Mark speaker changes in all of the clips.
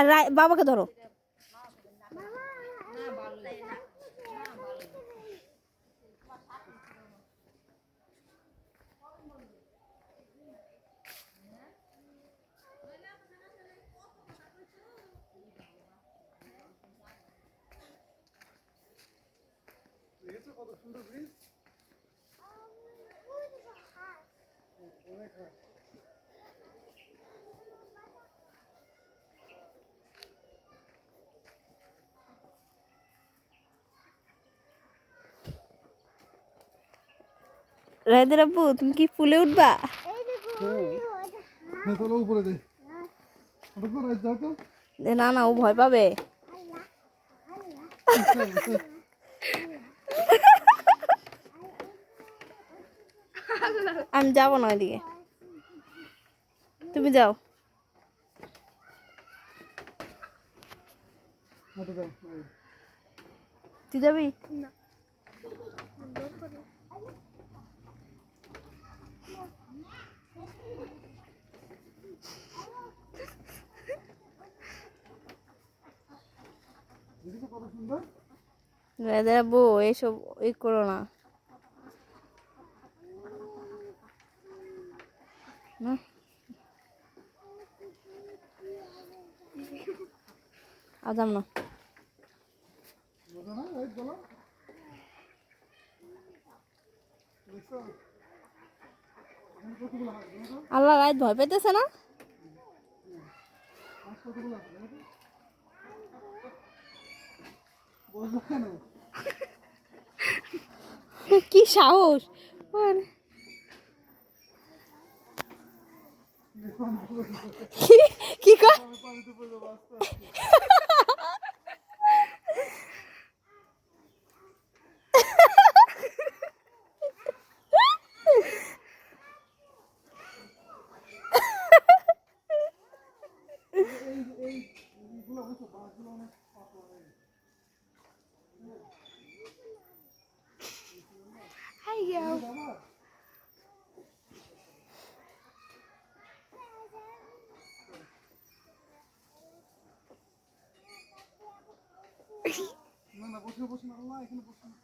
Speaker 1: আর বাবাকে ধরো।
Speaker 2: কত সুন্দর ব্রিজ।
Speaker 1: রায়দের আব্বু তুমি কি ফুলে উঠবা? না না, ও ভয় পাবে। আমি যাবো না ওইদিকে, তুমি যাও। তুই যাবি? রায়দের আব্বু এইসব করো না। আজাম না, আল্লাহ রাত ভয় পেতেছে না? কি সাহস! কি কর?
Speaker 2: না না, বসে বসে না, আল্লাহ এখানে বসে না।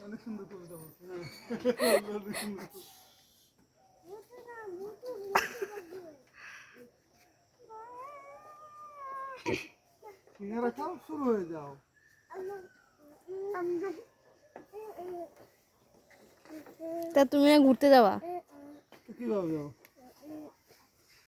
Speaker 2: অনেক সুন্দর কবিতা বলছে। সিঙ্গারা খাও, শুরু হয়ে যাও।
Speaker 1: তা তুমি ঘুরতে যাবা?
Speaker 2: কিভাবে যাও?